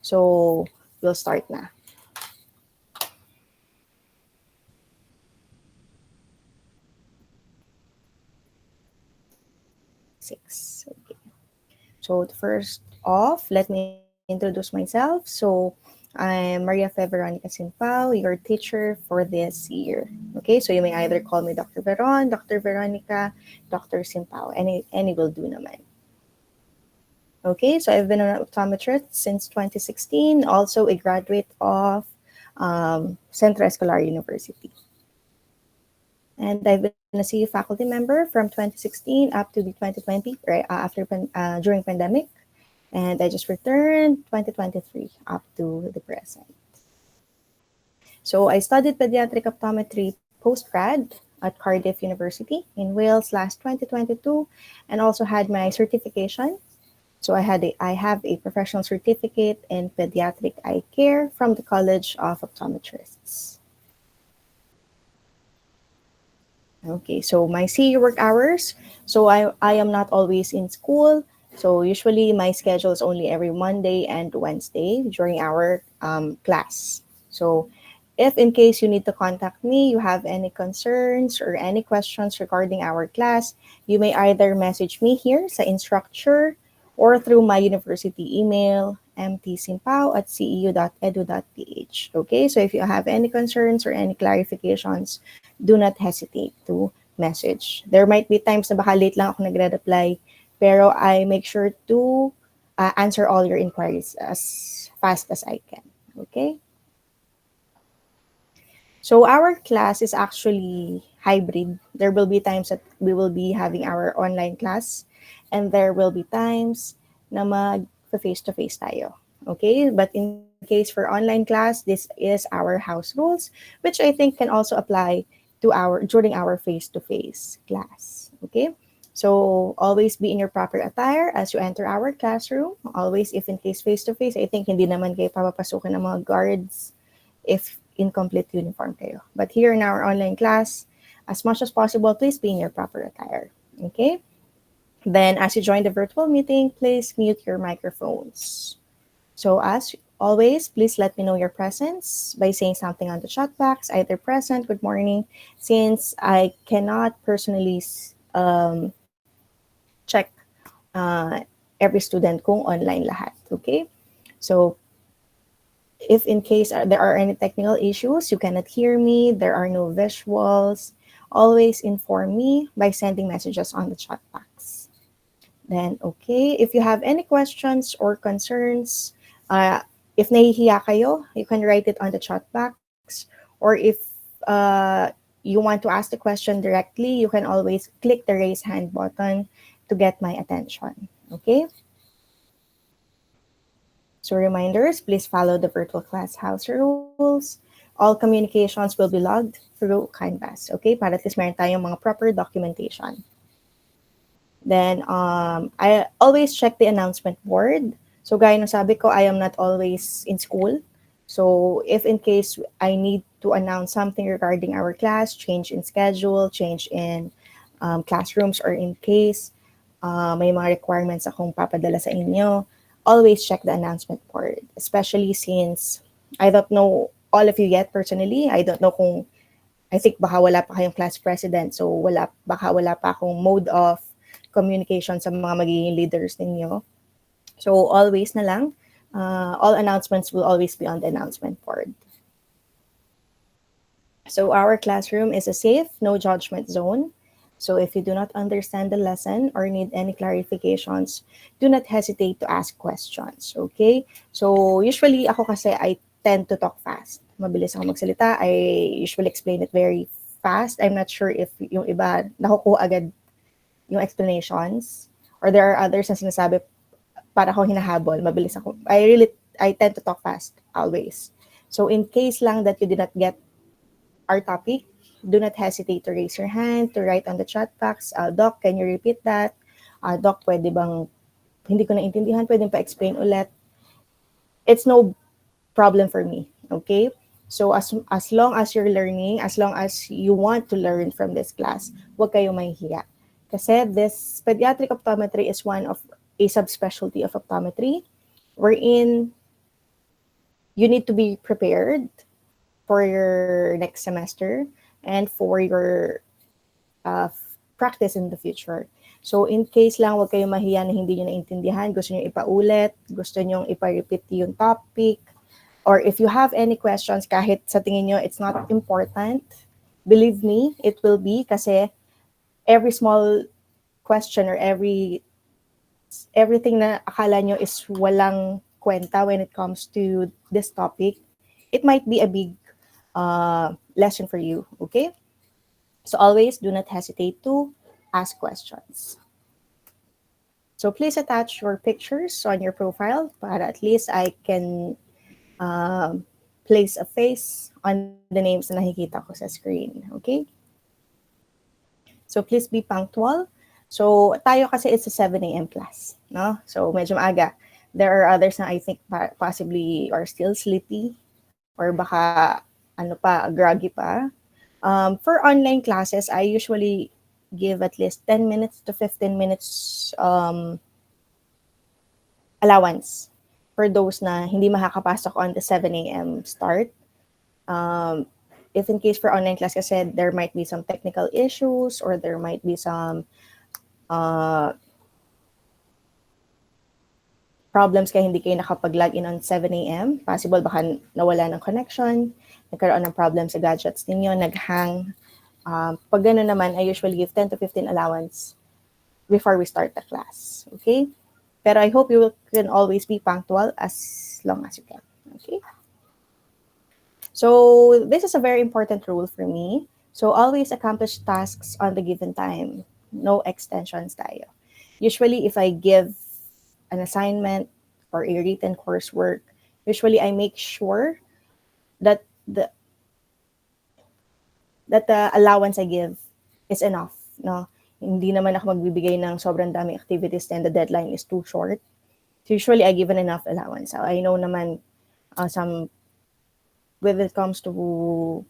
So, we'll start na. Six. Okay. So, first off, let me introduce myself. So, I'm Maria Fe Veronica Simpao, your teacher for this year. Okay, so you may either call me Dr. Veron, Dr. Veronica, Dr. Simpao. Any will do naman. Okay, so I've been an optometrist since 2016, also a graduate of Centro Escolar University. And I've been a CU faculty member from 2016 up to the 2020, right during pandemic. And I just returned 2023 up to the present. So I studied pediatric optometry post-grad at Cardiff University in Wales last 2022 and also had my certification. So I have a professional certificate in pediatric eye care from the College of Optometrists. Okay, so my CE work hours. So I am not always in school. So usually my schedule is only every Monday and Wednesday during our class. So if in case you need to contact me, you have any concerns or any questions regarding our class, you may either message me here sa instructure or through my university email, mtsimpao@ceu.edu.ph. Okay, so if you have any concerns or any clarifications, do not hesitate to message. There might be times na baka late lang ako nagre-reply, pero I make sure to answer all your inquiries as fast as I can. Okay? So our class is actually hybrid. There will be times that we will be having our online class and there will be times na mag-face-to-face tayo. Okay? But in case for online class, this is our house rules, which I think can also apply to during our face-to-face class. Okay? So always be in your proper attire as you enter our classroom. Always, if in case face-to-face, I think hindi naman kayo papapasukin ng mga guards if in complete uniform kayo. But here in our online class, as much as possible, please be in your proper attire. Okay? Then as you join the virtual meeting, please mute your microphones. So as always, please let me know your presence by saying something on the chat box, either present, good morning, since I cannot personally check every student kung online lahat. Okay? So if in case there are any technical issues, you cannot hear me, there are no visuals, always inform me by sending messages on the chat box. Then, okay, if you have any questions or concerns, if nahihiya kayo, you can write it on the chat box. Or if you want to ask the question directly, you can always click the raise hand button to get my attention. Okay? So reminders, please follow the virtual class house rules. All communications will be logged through Canvas. Okay? Para at least meron tayong mga proper documentation. Then, I always check the announcement board. So gaya ng sabi ko, I am not always in school. So if in case I need to announce something regarding our class, change in schedule, change in classrooms, or in case may mga requirements akong papadala sa inyo, always check the announcement board, especially since I don't know all of you yet personally. I don't know kung, I think baka wala pa kayong class president, so baka wala pa akong mode of communication sa mga magiging leaders ninyo. So always na lang, all announcements will always be on the announcement board. So our classroom is a safe, no judgment zone. So if you do not understand the lesson or need any clarifications, do not hesitate to ask questions, okay? So usually ako kasi I tend to talk fast. Mabilis ako magsalita. I usually explain it very fast. I'm not sure if yung iba nakukuha agad yung explanations or there are others na sinasabi para ako hinahabol. Mabilis ako. I tend to talk fast always. So in case lang that you did not get our topic, do not hesitate to raise your hand, to write on the chat box. Doc, can you repeat that? Doc, pwede bang, hindi ko naintindihan, pwede pa explain ulit. It's no problem for me, okay? So as long as you're learning, as long as you want to learn from this class, huwag kayo mahihiya. Kasi this pediatric optometry is one of a subspecialty of optometry wherein you need to be prepared for your next semester and for your practice in the future. So in case lang, huwag kayong mahiya na hindi nyo naintindihan, gusto nyo ipaulit, gusto nyo ipa-repeat yung topic, or if you have any questions, kahit sa tingin nyo it's not important, believe me, it will be, kasi every small question or everything na akala nyo is walang kwenta when it comes to this topic, it might be a big lesson for you, okay? So always do not hesitate to ask questions. So please attach your pictures on your profile para at least I can place a face on the names na nakikita ko sa screen, okay? So please be punctual. So tayo kasi it's a 7 a.m. class, no? So medyo maaga. There are others na I think possibly are still sleepy or baka groggy pa. For online classes, I usually give at least 10 minutes to 15 minutes allowance for those na hindi makakapasok on the 7 a.m. start. If in case for online class kasi there might be some technical issues or there might be some problems kaya hindi kayo nakapag-log in on 7 a.m. Possible baka nawala ng connection, nagkaroon ng problem sa gadgets ninyo, nag-hang. Pag gano'n naman, I usually give 10 to 15 allowance before we start the class. Okay? Pero I hope you can always be punctual as long as you can. Okay? So this is a very important rule for me. So always accomplish tasks on the given time. No extensions tayo. Usually if I give an assignment or a written coursework, usually I make sure that the allowance I give is enough. No? Hindi naman ako magbibigay ng sobrang dami activities and the deadline is too short. So usually I give an enough allowance. So I know naman some when it comes to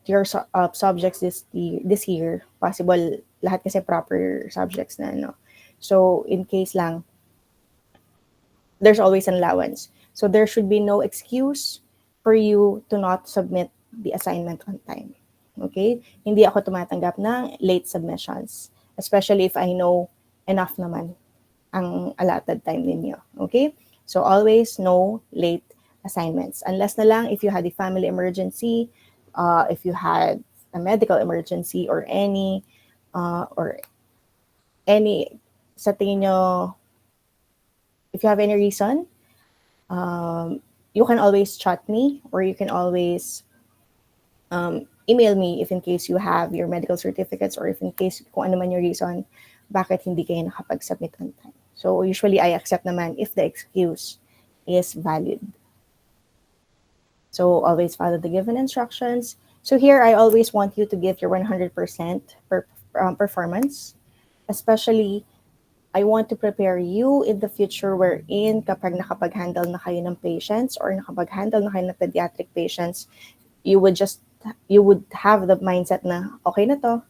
your subjects this year, possible lahat kasi proper subjects na, no? So in case lang, there's always an allowance. So there should be no excuse for you to not submit the assignment on time. Okay? Hindi ako tumatanggap ng late submissions, especially if I know enough naman ang allotted time ninyo. Okay? So always no late assignments. Unless na lang if you had a family emergency, if you had a medical emergency or any sa tingin nyo, if you have any reason, you can always chat me or you can always email me if in case you have your medical certificates or if in case kung ano man yung reason bakit hindi kayo nakapag-submit on time. So usually I accept naman if the excuse is valid. So always follow the given instructions. So here I always want you to give your 100% performance, especially I want to prepare you in the future wherein kapag nakapag-handle na kayo ng patients or nakapag-handle na kayo ng pediatric patients, you would have the mindset na, okay na to,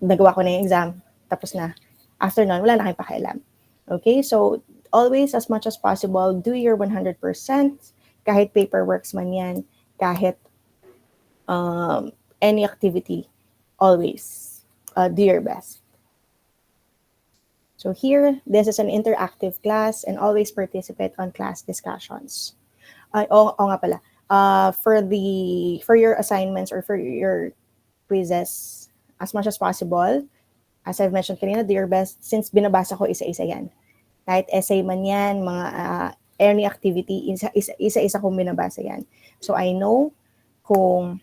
nagawa ko na yung exam, tapos na. After nun, wala na kayong pakialam. Okay? So, always, as much as possible, do your 100%, kahit paperworks man yan, kahit any activity, always do your best. So here, this is an interactive class and always participate on class discussions. Nga pala. For your assignments or for your quizzes, as much as possible, as I've mentioned kanina, do your best since binabasa ko isa-isa yan. Kahit essay man yan, mga any activity, isa-isa kong binabasa yan. So I know kung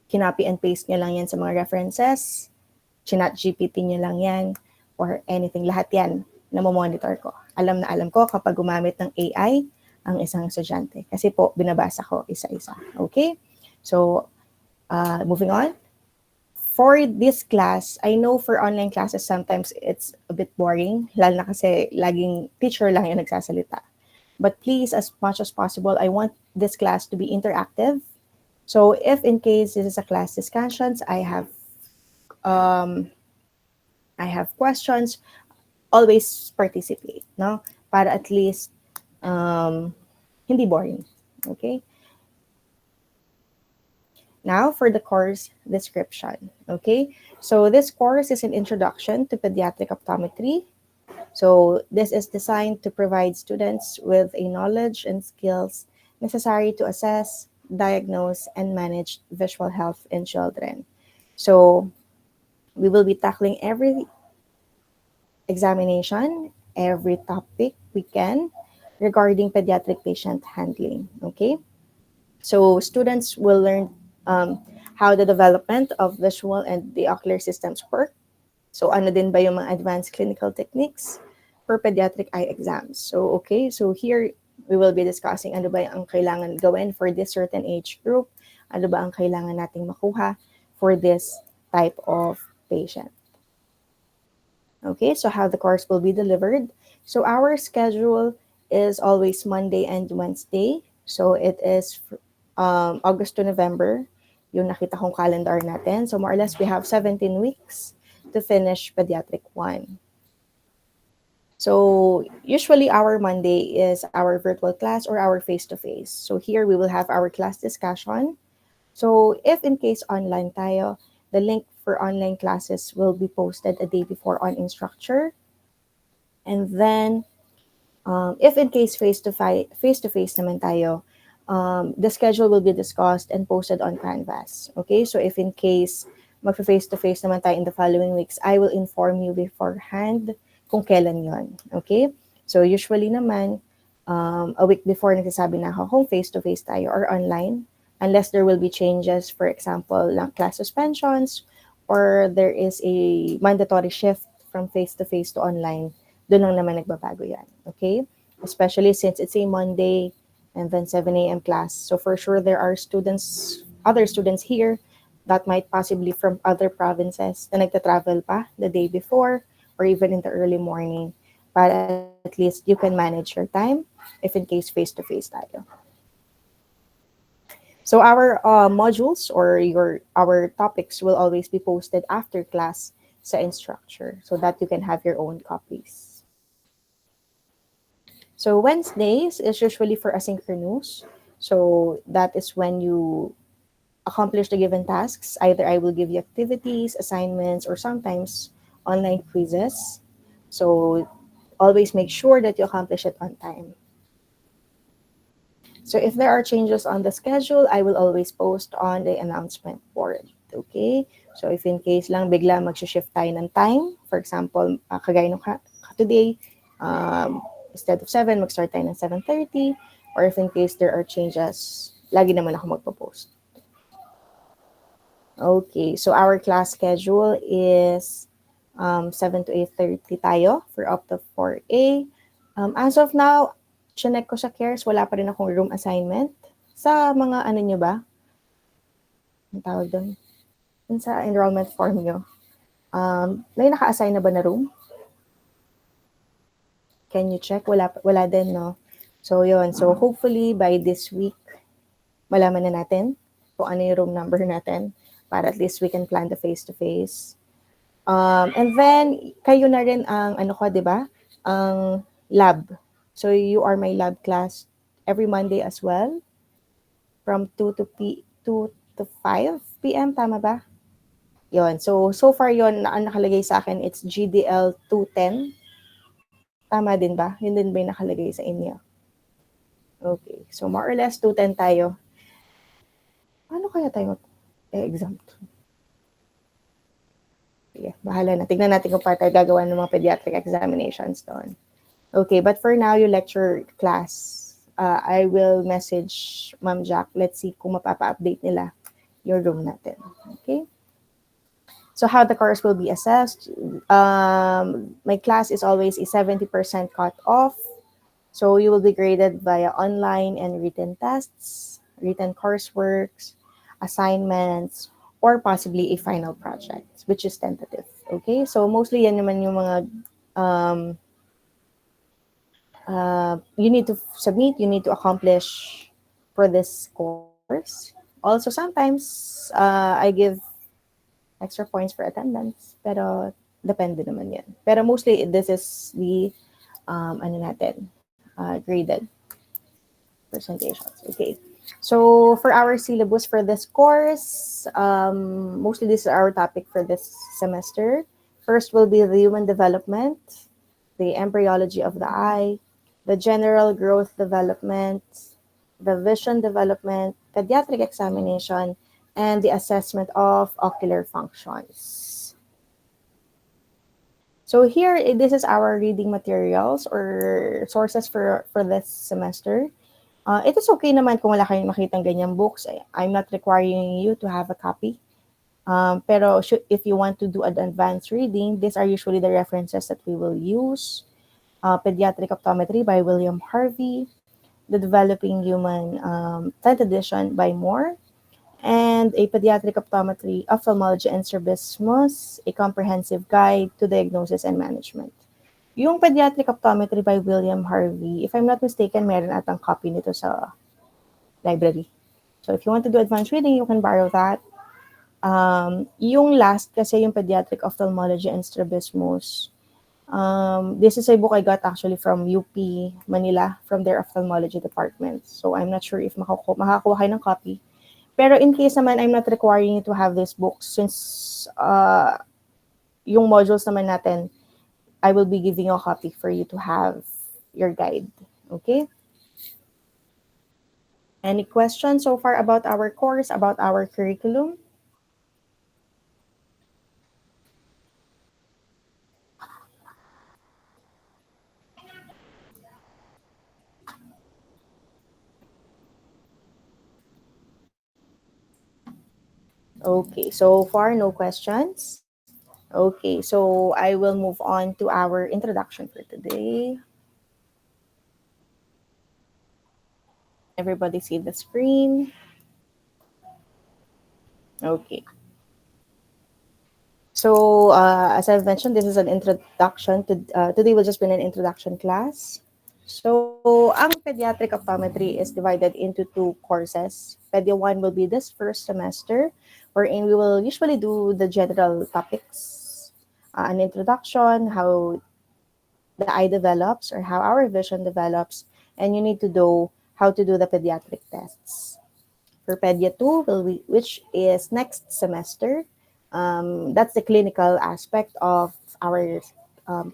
kinopy and paste nyo lang yan sa mga references, chinat GPT nyo lang yan, or anything, lahat yan na monitor ko. Alam na alam ko kapag gumamit ng AI ang isang estudyante. Kasi po, binabasa ko isa-isa. Okay? So, moving on. For this class, I know for online classes, sometimes it's a bit boring, lalo na kasi laging teacher lang yung nagsasalita. But please, as much as possible, I want this class to be interactive. So, if in case this is a class discussions, I have questions, always participate, no? Para at least hindi boring. Okay? Now for the course description. Okay? So this course is an introduction to pediatric optometry. So this is designed to provide students with a knowledge and skills necessary to assess, diagnose, and manage visual health in children. So we will be tackling every examination, every topic we can regarding pediatric patient handling. Okay? So students will learn how the development of visual and the ocular systems work. So ano din ba yung mga advanced clinical techniques for pediatric eye exams. So okay, so here we will be discussing ano ba ang kailangan gawin for this certain age group, ano ba ang kailangan nating makuha for this type of patient. Okay, so how the course will be delivered. So our schedule is always Monday and Wednesday. So it is August to November, yung nakita kong calendar natin. So more or less, we have 17 weeks to finish Pediatric 1. So usually our Monday is our virtual class or our face-to-face. So here we will have our class discussion. So if in case online tayo, the link for online classes will be posted a day before on Instructure. And then if in case face-to-face naman tayo, the schedule will be discussed and posted on Canvas. Okay, so if in case magfa-face-to-face naman tayo in the following weeks, I will inform you beforehand kung kailan yon. Okay, so usually naman, a week before nagsasabi na ako kung face-to-face tayo or online, unless there will be changes, for example, lang class suspensions, or there is a mandatory shift from face-to-face to online, doon lang naman nagbabago yan. Okay? Especially since it's a Monday and then 7 a.m. class. So for sure, there are other students here that might possibly from other provinces na nagta-travel pa the day before or even in the early morning. But at least you can manage your time if in case face-to-face tayo. So our modules or our topics will always be posted after class sa Instructure so that you can have your own copies. So Wednesdays is usually for asynchronous. So that is when you accomplish the given tasks. Either I will give you activities, assignments, or sometimes online quizzes. So always make sure that you accomplish it on time. So if there are changes on the schedule, I will always post on the announcement board. Okay? So if in case lang bigla mag-shift tayo ng time, for example, kagaya nung today, instead of 7, mag-start tayo ng 7:30, or if in case there are changes, lagi naman ako magpo-post. Okay, so our class schedule is 7 to 8:30 tayo for up to 4A. As of now, chinek ko sa CARES, wala pa rin akong room assignment. Sa mga ano nyo ba? Ang tawag doon? Sa enrollment form nyo. May naka-assign na ba na room? Can you check? Wala din, no? So, yun. So, hopefully, by this week, malaman na natin kung ano yung room number natin para at least we can plan the face-to-face. And then, kayo na rin ang, ano ko, di ba? Ang lab. So, you are my lab class every Monday as well from 2 to 5 p.m. Tama ba? Yon. So far yon na nakalagay sa akin, it's GDL 210. Tama din ba? Yun din ba yung nakalagay sa inyo? Okay. So, more or less, 210 tayo. Paano kaya tayo exempt? Yeah, bahala na. Tignan natin kung paano tayo gagawa ng mga pediatric examinations doon. Okay, but for now, yung lecture class, I will message Ma'am Jack. Let's see kung mapapa-update nila yung room natin. Okay? So how the course will be assessed. My class is always a 70% cut off. So you will be graded via online and written tests, written courseworks, assignments, or possibly a final project, which is tentative. Okay? So mostly yan naman yung mga you need to submit, you need to accomplish for this course. Also, sometimes I give extra points for attendance, pero depende naman yan. Pero mostly, this is the, graded. presentations. Okay. So for our syllabus for this course, mostly this is our topic for this semester. First will be the human development, the embryology of the eye, the general growth development, the vision development, pediatric examination, and the assessment of ocular functions. So here, this is our reading materials or sources for this semester. It is okay naman kung wala kayong makitang ganyang books. I'm not requiring you to have a copy. Pero if you want to do an advanced reading, these are usually the references that we will use. Pediatric Optometry by William Harvey, The Developing Human 10th edition by Moore, and a Pediatric Optometry, Ophthalmology and Strabismus, a comprehensive guide to diagnosis and management. Yung Pediatric Optometry by William Harvey, if I'm not mistaken, meron atang copy nito sa library. So if you want to do advanced reading, you can borrow that. Yung last kasi yung Pediatric Ophthalmology and Strabismus, this is a book I got actually from UP Manila, from their ophthalmology department. So I'm not sure if makakuha kayo ng copy. Pero in case naman, I'm not requiring you to have this book since yung modules naman natin, I will be giving you a copy for you to have your guide. Okay? Any questions so far about our course, about our curriculum? Okay, so far no questions. Okay, so I will move on to our introduction for today. Everybody see the screen? Okay. So as I've mentioned, this is an introduction to, today will just be an introduction class. So ang pediatric optometry is divided into two courses. Pedia 1 will be this first semester, wherein we will usually do the general topics, an introduction, how the eye develops or how our vision develops, and you need to know how to do the pediatric tests. For Pedia 2, which is next semester, that's the clinical aspect of our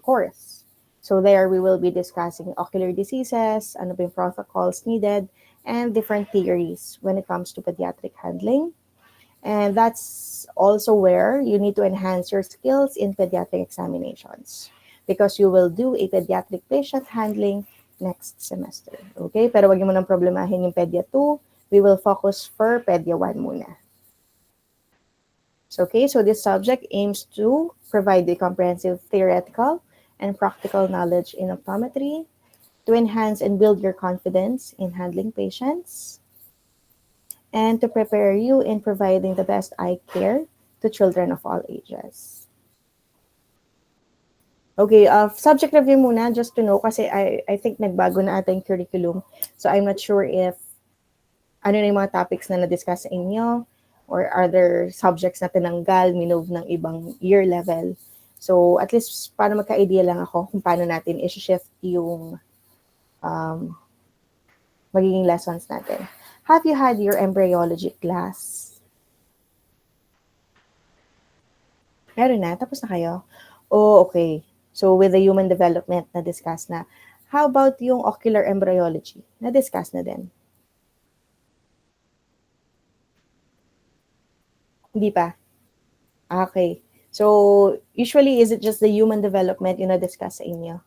course. So there we will be discussing ocular diseases, ano ba yung protocols needed, and different theories when it comes to pediatric handling. And that's also where you need to enhance your skills in pediatric examinations because you will do a pediatric patient handling next semester. Okay? Pero wag mo nang problemahin yung Pedia 2. We will focus for Pedia 1 muna. So, okay, so this subject aims to provide a comprehensive theoretical and practical knowledge in optometry to enhance and build your confidence in handling patients and to prepare you in providing the best eye care to children of all ages. Okay, subject review muna, just to know, kasi I think nagbago na ata yung curriculum. So I'm not sure if ano na yung mga topics na na-discuss sa inyo or other subjects na tinanggal, minove ng ibang year level. So at least para magka-idea lang ako kung paano natin i-shift yung magiging lessons natin. Have you had your embryology class? Meron na? Tapos na kayo? Oh, okay. So with the human development, na-discuss na. How about yung ocular embryology? Na-discuss na din? Hindi pa? Okay. So usually, is it just the human development yung na-discuss sa inyo?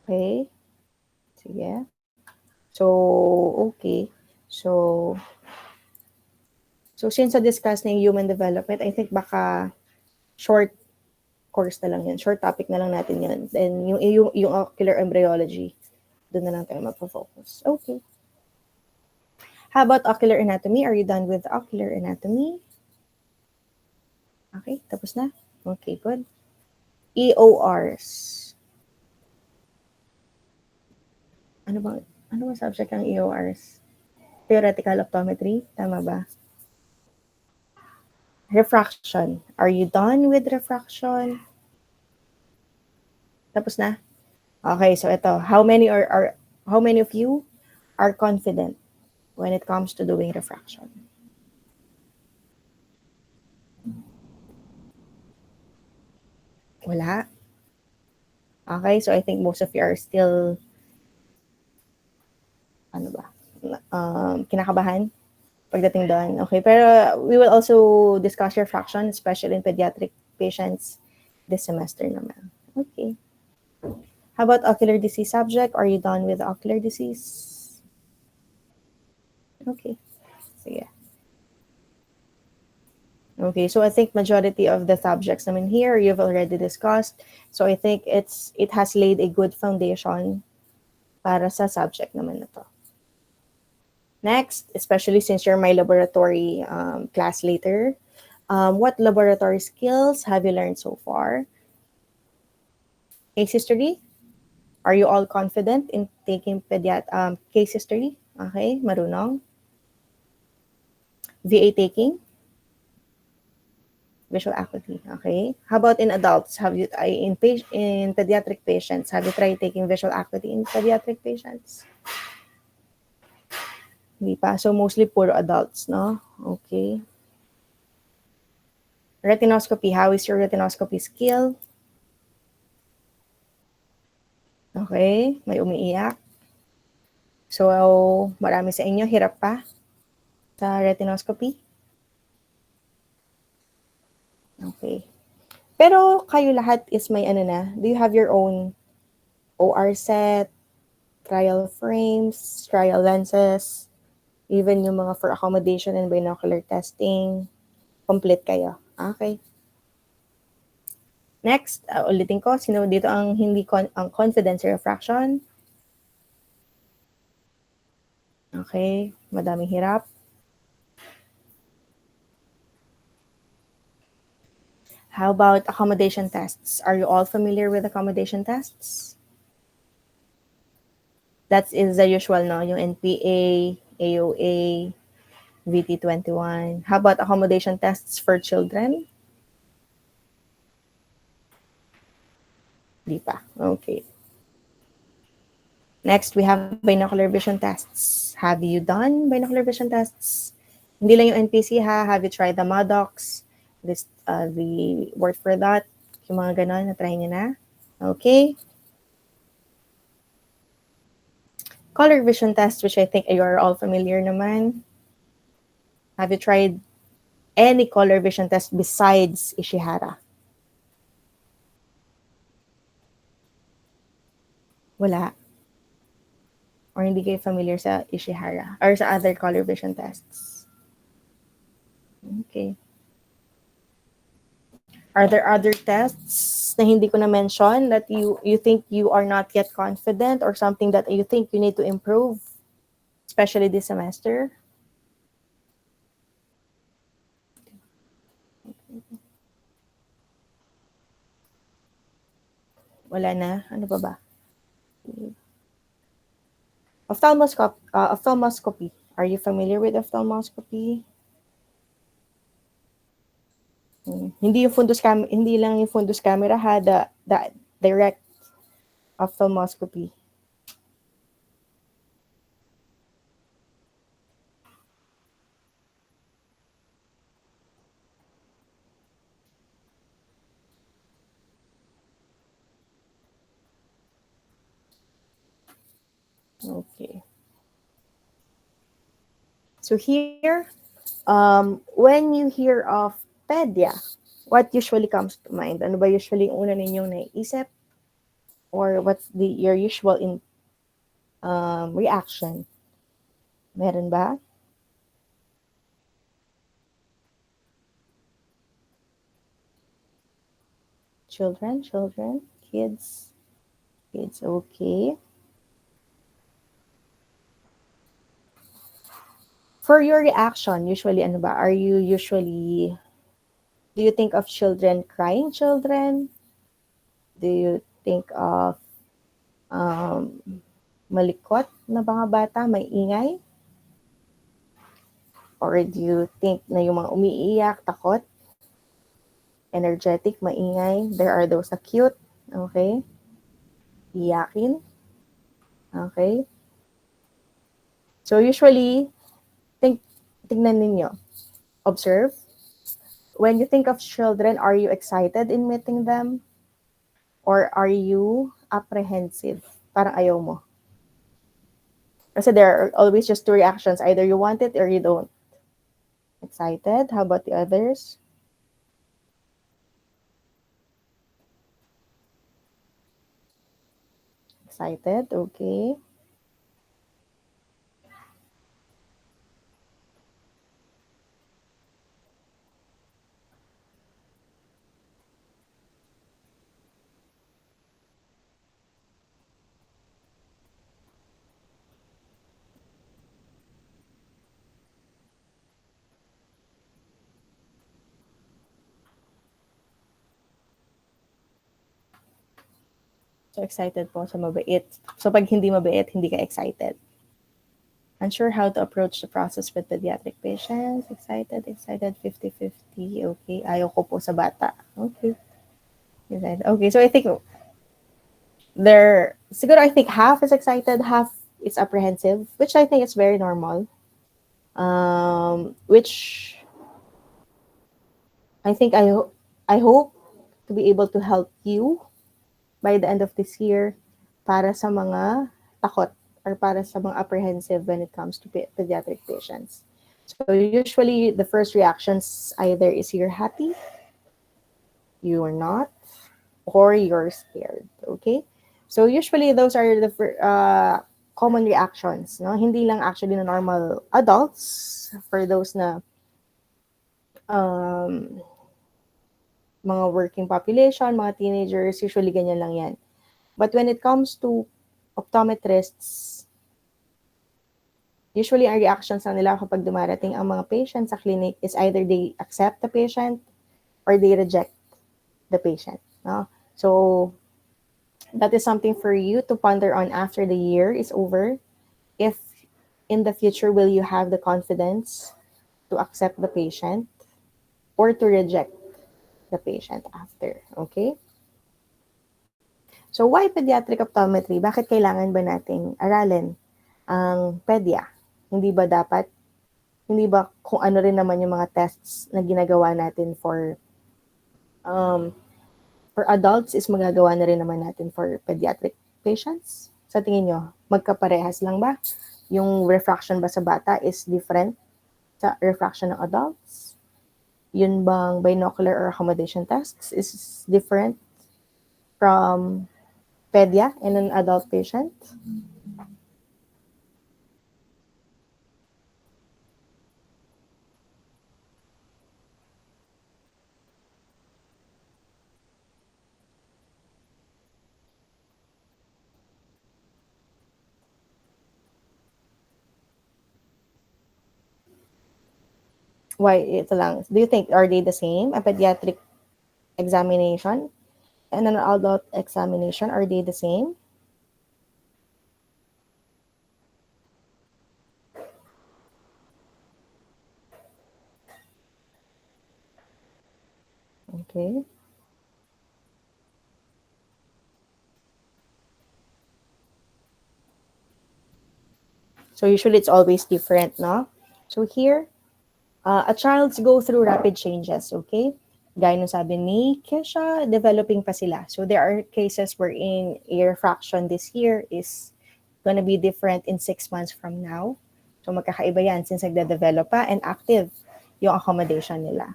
Okay. Sige. So, okay. So since na-discuss na yung human development, I think baka short course na lang yun. Short topic na lang natin yun. Then yung ocular embryology, doon na lang tayo magpo-focus. Okay. How about ocular anatomy? Are you done with ocular anatomy? Okay, tapos na? Okay, good. EORs. Ano bang subject ng EORs? Theoretical optometry? Tama ba? Refraction. Are you done with refraction? Tapos na? Okay, so ito. How many are How many of you are confident when it comes to doing refraction? Wala. Okay, so I think most of you are still, ano ba, kinakabahan pagdating doon. Okay, pero we will also discuss refraction, especially in pediatric patients this semester naman. Okay. How about ocular disease subject? Are you done with ocular disease? Okay. Sige. Okay, so I think majority of the subjects naman here you've already discussed. So I think it has laid a good foundation para sa subject naman na to. Next, especially since you're my laboratory class later, what laboratory skills have you learned so far? Case history? Are you all confident in taking case history? Okay, marunong. VA taking? Visual acuity. Okay. How about in adults? Have you in pediatric patients? Have you tried taking visual acuity in pediatric patients? Hindi pa. So mostly puro adults, no? Okay. Retinoscopy. How is your retinoscopy skill? Okay. May umiiyak. So marami sa inyo hirap pa sa retinoscopy. Okay. Pero kayo lahat is may ano na. Do you have your own OR set, trial frames, trial lenses, even yung mga for accommodation and binocular testing, complete kayo. Okay. Next, ulitin ko, sino dito ang hindi ang confidence refraction? Okay, madaming hirap. How about accommodation tests? Are you all familiar with accommodation tests? That is the usual, no? Yung NPA, AOA, VT21. How about accommodation tests for children? Di pa. Okay. Next, we have binocular vision tests. Have you done binocular vision tests? Hindi lang yung NPC ha. Have you tried the MADOX? This, the word for that. Yung mga ganon, na-try nyo na. Okay. Color vision test, which I think you are all familiar naman. Have you tried any color vision test besides Ishihara? Wala. Or hindi kayo familiar sa Ishihara or sa other color vision tests? Okay. Are there other tests na hindi ko na-mention that you think you are not yet confident or something that you think you need to improve, especially this semester? Wala na? Ano pa ba? Ophthalmoscopy. Are you familiar with ophthalmoscopy? Hindi yung hindi lang yung fundus camera ha, the direct ophthalmoscopy. Okay. So here, when you hear of pedia, what usually comes to mind? Ano ba usually yung una ninyong naiisip? Or what's your usual reaction? Meron ba? Children, kids, okay. For your reaction, usually ano ba? Do you think of children crying children? Do you think of malikot na mga bata, may ingay? Or do you think na yung mga umiiyak, takot, energetic, maingay? There are those na cute, okay? Iyakin, okay? So usually, think, tignan ninyo, observe. When you think of children, are you excited in meeting them? Or are you apprehensive? Parang ayaw mo. Kasi there are always just two reactions. Either you want it or you don't. Excited? How about the others? Excited? Okay. So excited po sa mabait. So pag hindi mabait, hindi ka excited. Unsure how to approach the process with pediatric patients. Excited, 50-50. Okay. Ayaw ko po sa bata. Okay. Excited. Okay. So I think siguro I think half is excited, half is apprehensive, which I think is very normal. Which I think I hope to be able to help you by the end of this year para sa mga takot or para sa mga apprehensive when it comes to pediatric patients. So usually the first reactions either is you're happy, you're not, or you're scared. Okay? So usually those are the common reactions. No? Hindi lang actually na normal adults for those na um, mga working population, mga teenagers, usually ganyan lang yan. But when it comes to optometrists, usually ang reactions lang nila kapag dumarating ang mga patient sa clinic is either they accept the patient or they reject the patient. No? So that is something for you to ponder on after the year is over. If in the future will you have the confidence to accept the patient or to reject the patient after. Okay? So why pediatric optometry? Bakit kailangan ba nating aralin ang pedia? Hindi ba kung ano rin naman yung mga tests na ginagawa natin um, for adults is magagawa na rin naman natin for pediatric patients? Sa tingin nyo, magkaparehas lang ba? Yung refraction ba sa bata is different sa refraction ng adults? Yun bang binocular or accommodation tests is different from pedia in an adult patient? Why, ito lang. Do you think, are they the same? A pediatric examination and an adult examination, are they the same? Okay. So usually it's always different, no? So here, a child's go through rapid changes, okay? Gaya nung sabi ni Kesha, developing pa sila. So there are cases wherein a refraction this year is gonna be different in 6 months from now. So magkakaiba yan since nagde-develop pa and active yung accommodation nila.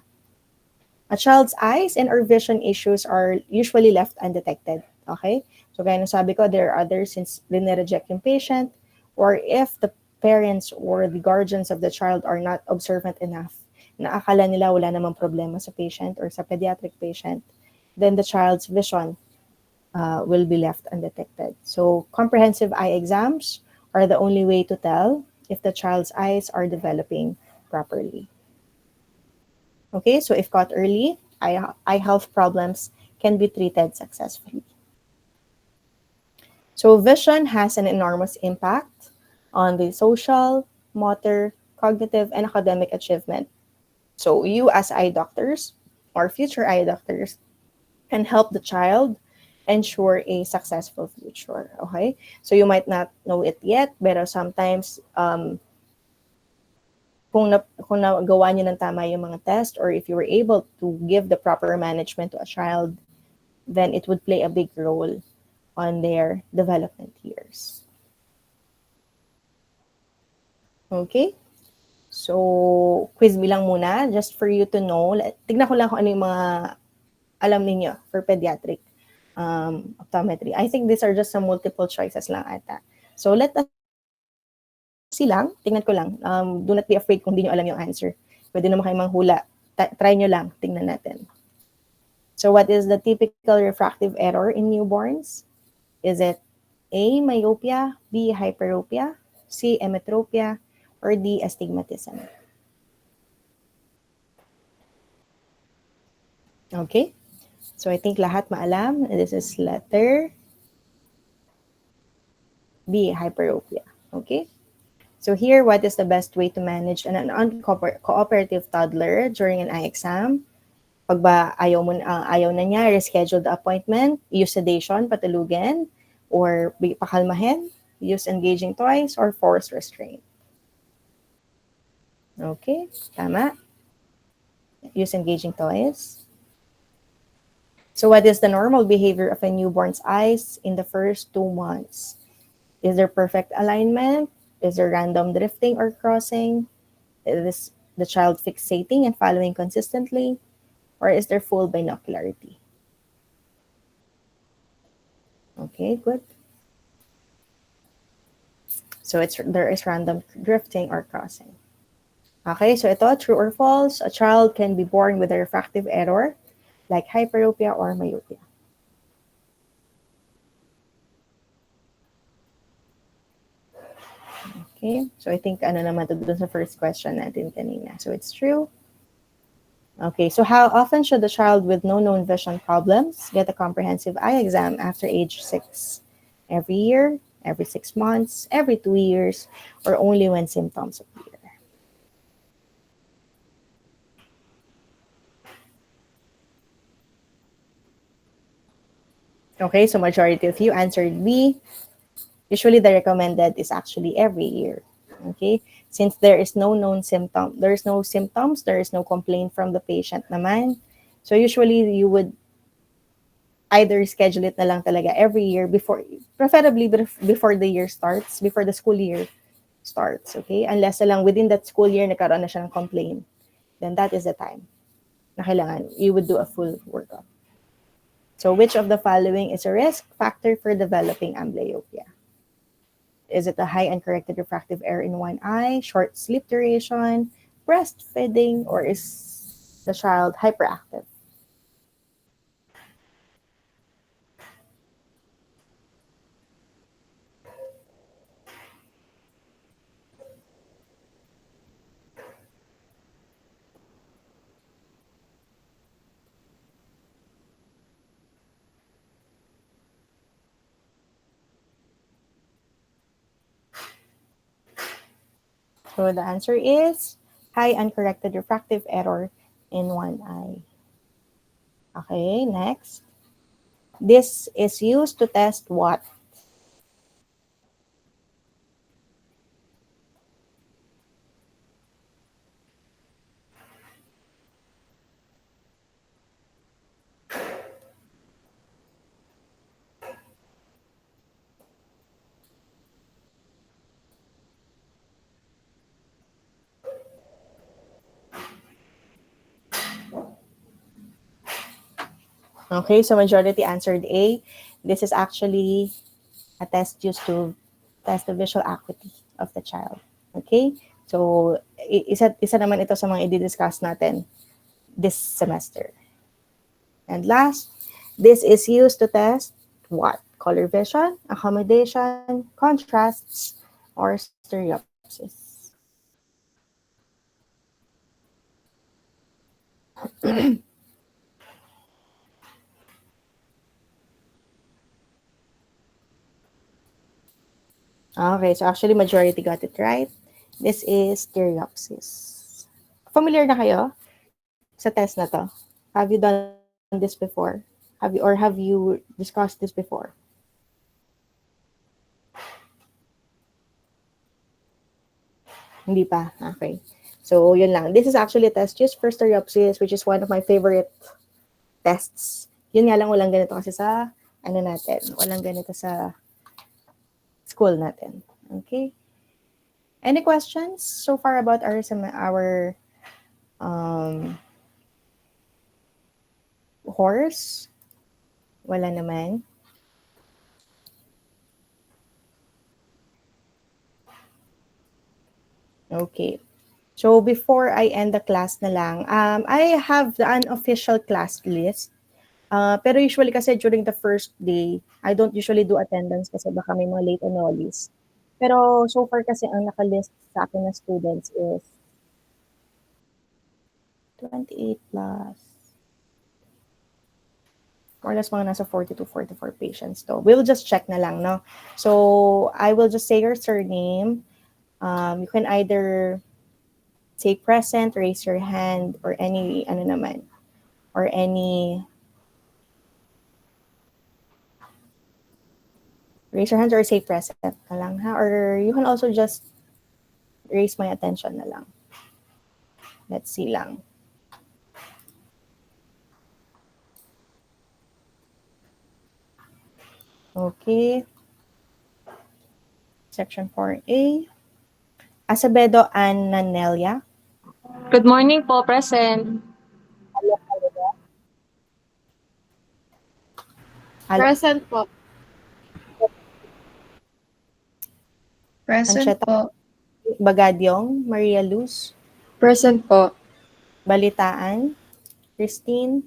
A child's eyes and or vision issues are usually left undetected. Okay? So gaya ng sabi ko, there are others since rinireject yung patient or if the parents or the guardians of the child are not observant enough na akala nila wala namang problema sa patient or sa pediatric patient, then the child's vision will be left undetected. So comprehensive eye exams are the only way to tell if the child's eyes are developing properly. Okay, so if caught early, eye health problems can be treated successfully. So vision has an enormous impact on the social, motor, cognitive, and academic achievement. So you as eye doctors or future eye doctors can help the child ensure a successful future. Okay? So you might not know it yet, pero sometimes kung nagawa niyo ng tama yung mga test, or if you were able to give the proper management to a child, then it would play a big role on their development years. Okay? So, quiz bilang muna, just for you to know. Tignan ko lang kung ano yung mga alam ninyo for pediatric optometry. I think these are just some multiple choices lang ata. So, let us see lang. Tingnan ko lang. Do not be afraid kung di nyo alam yung answer. Pwede naman kayo manghula. Try nyo lang. Tingnan natin. So, what is the typical refractive error in newborns? Is it A, myopia, B, hyperopia, C, emmetropia, or D, astigmatism? Okay? So, I think lahat maalam. This is letter B, hyperopia. Okay? So here, what is the best way to manage an uncooperative toddler during an eye exam? Pag ba ayaw na niya, reschedule the appointment, use sedation, patulugin, or pakalmahin, use engaging toys, or force restraint. Okay, tama. Use engaging toys. So what is the normal behavior of a newborn's eyes in the first 2 months? Is there perfect alignment? Is there random drifting or crossing? Is the child fixating and following consistently? Or is there full binocularity? Okay, good. So there is random drifting or crossing. Okay, so ito, true or false? A child can be born with a refractive error like hyperopia or myopia. Okay, so I think ano naman to dun sa first question natin kanina. So it's true. Okay, so how often should a child with no known vision problems get a comprehensive eye exam after age 6? Every year, every 6 months, every 2 years, or only when symptoms appear? Okay, so majority of you answered B. Usually the recommended is actually every year. Okay, since there is no known symptom, there is no symptoms, there is no complaint from the patient naman. So usually you would either schedule it na lang talaga every year before, preferably before the year starts, before the school year starts, okay? Unless lang within that school year nagkaroon na siya ng complaint, then that is the time na kailangan you would do a full workup. So which of the following is a risk factor for developing amblyopia? Is it a high uncorrected refractive error in one eye, short sleep duration, breastfeeding, or is the child hyperactive? So the answer is high uncorrected refractive error in one eye. Okay, next. This is used to test what? Okay, so majority answered A. This is actually a test used to test the visual acuity of the child. Okay? So, isa naman ito sa mga i-discuss natin this semester. And last, this is used to test what? Color vision, accommodation, contrasts, or stereopsis. Okay, so actually majority got it right. This is stereopsis. Familiar na kayo sa test na to? Have you done this before? Have you discussed this before? Hindi pa. Okay. So, yun lang. This is actually a test just for stereopsis, which is one of my favorite tests. Yun nga lang, walang ganito kasi sa, ano natin, walang ganito sa school natin. Okay? Any questions so far about our um, horse? Wala naman. Okay. So before I end the class na lang, I have the unofficial class list. Pero usually kasi during the first day, I don't usually do attendance kasi baka may mga late enrollees. Pero so far kasi ang nakalist sa akin na students is 28 plus more or less mga nasa 40 to 44 patients to. We'll just check na lang, no? So I will just say your surname. You can either say present, raise your hand, or any, ano naman, or any, raise your hands or say present na lang, ha? Or you can also just raise my attention na lang. Let's see lang. Okay. Section 4A. Acevedo Ananelia. Good morning po, present. Present po. Present Ancheta po. Bagadyong. Maria Luz. Present po. Balitaan. Christine.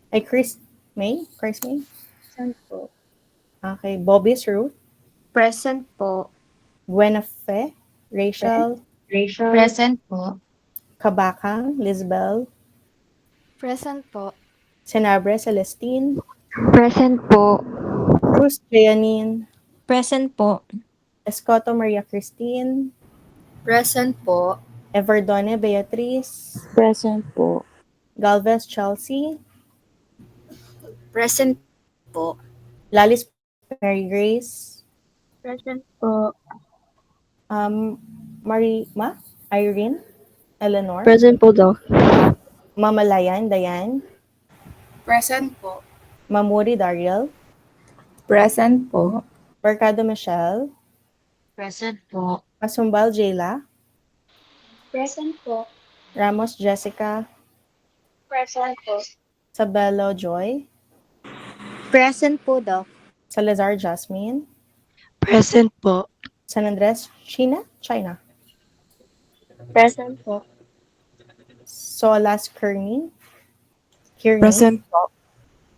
Ay, Chris May? Chris May? Present po. Okay. Bobby's Ruth. Present po. Buenafe. Rachel. Present po. Kabakang. Lisbel. Present po. Senabre Celestine. Present po. Cruz Jeanine. Present po. Escoto Maria Christine. Present po. Everdone Beatriz. Present po. Galvez Chelsea. Present po. Lalis Mary Grace. Present po. Marima Irene. Eleanor. Present po, Doc. Mamalayan Dayan. Present po. Mamuri Dariel. Present po. Mercado Michelle. Present po. Masumbal Jayla. Present po. Ramos Jessica. Present po. Sabelo Joy. Present po, Doc. Salazar Jasmine. Present po. San Andres China. Present po. Solas Kearney. Present po.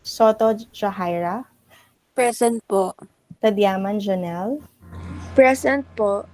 Soto Jahaira. Present po. Tadyaman Janelle. Present po.